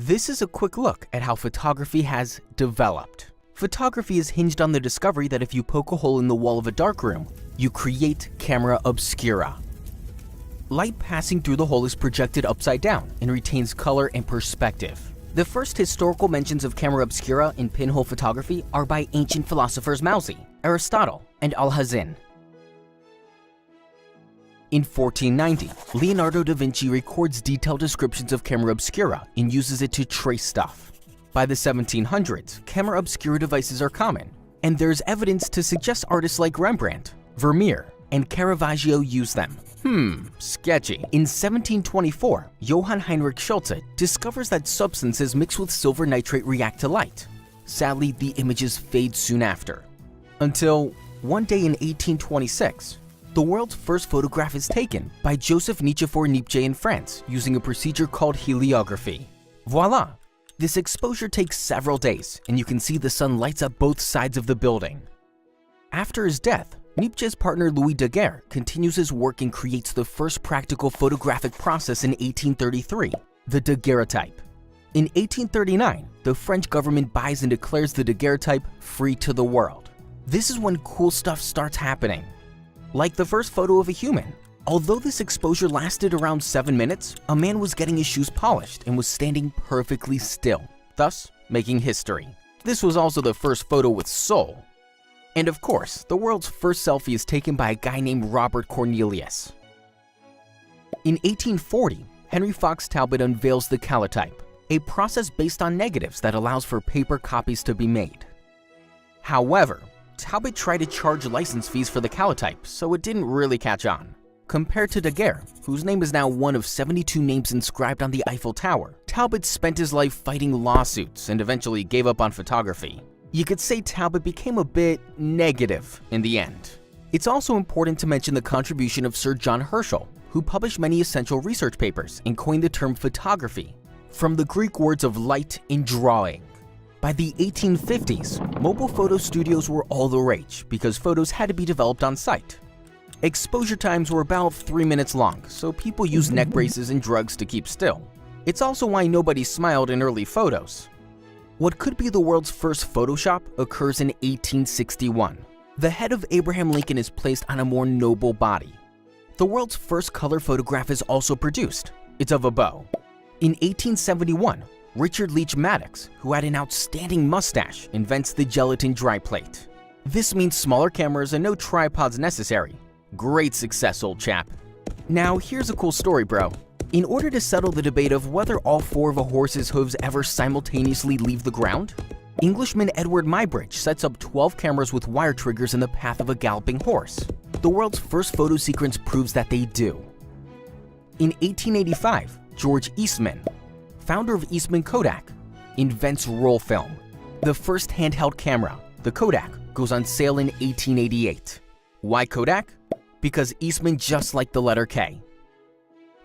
This is a quick look at how photography has developed. Photography is hinged on the discovery that if you poke a hole in the wall of a dark room, you create camera obscura. Light passing through the hole is projected upside down and retains color and perspective. The first historical mentions of camera obscura in pinhole photography are by ancient philosophers Mouzy, Aristotle, and Alhazen. In 1490, Leonardo da Vinci records detailed descriptions of camera obscura and uses it to trace stuff. By the 1700s, camera obscura devices are common, and there's evidence to suggest artists like Rembrandt, Vermeer, and Caravaggio used them. Sketchy. In 1724, Johann Heinrich Schulze discovers that substances mixed with silver nitrate react to light. Sadly, the images fade soon after. Until one day in 1826, the world's first photograph is taken by Joseph Nicephore Niepce in France using a procedure called heliography. Voila! This exposure takes several days, and you can see the sun lights up both sides of the building. After his death, Niepce's partner Louis Daguerre continues his work and creates the first practical photographic process in 1833, the daguerreotype. In 1839, the French government buys and declares the daguerreotype free to the world. This is when cool stuff starts happening. Like the first photo of a human. Although this exposure lasted around 7 minutes, a man was getting his shoes polished and was standing perfectly still, thus making history. This was also the first photo with soul. And of course, the world's first selfie is taken by a guy named Robert Cornelius. In 1840, Henry Fox Talbot unveils the calotype, a process based on negatives that allows for paper copies to be made. However, Talbot tried to charge license fees for the calotype, so it didn't really catch on. Compared to Daguerre, whose name is now one of 72 names inscribed on the Eiffel Tower, Talbot spent his life fighting lawsuits and eventually gave up on photography. You could say Talbot became a bit negative in the end. It's also important to mention the contribution of Sir John Herschel, who published many essential research papers and coined the term photography, from the Greek words of light and drawing. By the 1850s, mobile photo studios were all the rage because photos had to be developed on site. Exposure times were about 3 minutes long, so people used neck braces and drugs to keep still. It's also why nobody smiled in early photos. What could be the world's first Photoshop occurs in 1861. The head of Abraham Lincoln is placed on a more noble body. The world's first color photograph is also produced. It's of a bow. In 1871, Richard Leach Maddox, who had an outstanding mustache, invents the gelatin dry plate. This means smaller cameras and no tripods necessary. Great success, old chap. Now, here's a cool story, bro. In order to settle the debate of whether all 4 of a horse's hooves ever simultaneously leave the ground, Englishman Edward Muybridge sets up 12 cameras with wire triggers in the path of a galloping horse. The world's first photo sequence proves that they do. In 1885, George Eastman, founder of Eastman Kodak, invents roll film. The first handheld camera, the Kodak, goes on sale in 1888. Why Kodak? Because Eastman just liked the letter K.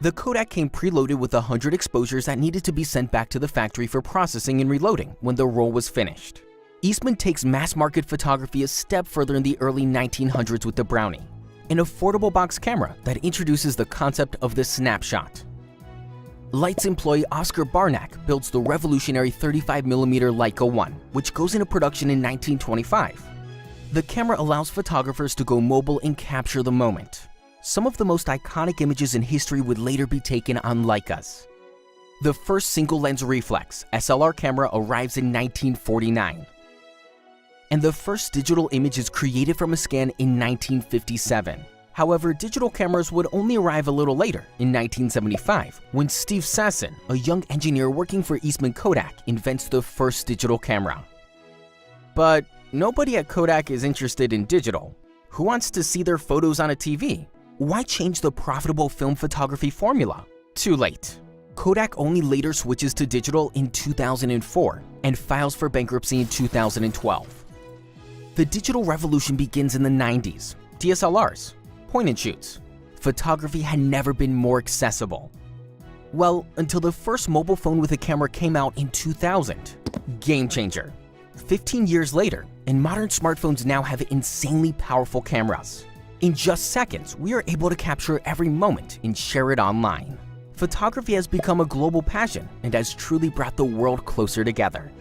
The Kodak came preloaded with 100 exposures that needed to be sent back to the factory for processing and reloading when the roll was finished. Eastman takes mass-market photography a step further in the early 1900s with the Brownie, an affordable box camera that introduces the concept of the snapshot. Light's employee Oscar Barnack builds the revolutionary 35mm Leica 1, which goes into production in 1925. The camera allows photographers to go mobile and capture the moment. Some of the most iconic images in history would later be taken on Leicas. The first single-lens reflex SLR camera arrives in 1949. And the first digital image is created from a scan in 1957. However, digital cameras would only arrive a little later, in 1975, when Steve Sasson, a young engineer working for Eastman Kodak, invents the first digital camera. But nobody at Kodak is interested in digital. Who wants to see their photos on a TV? Why change the profitable film photography formula? Too late. Kodak only later switches to digital in 2004 and files for bankruptcy in 2012. The digital revolution begins in the 90s. DSLRs, point-and-shoots. Photography had never been more accessible. Well, until the first mobile phone with a camera came out in 2000. Game changer. 15 years later, and modern smartphones now have insanely powerful cameras. In just seconds, we are able to capture every moment and share it online. Photography has become a global passion and has truly brought the world closer together.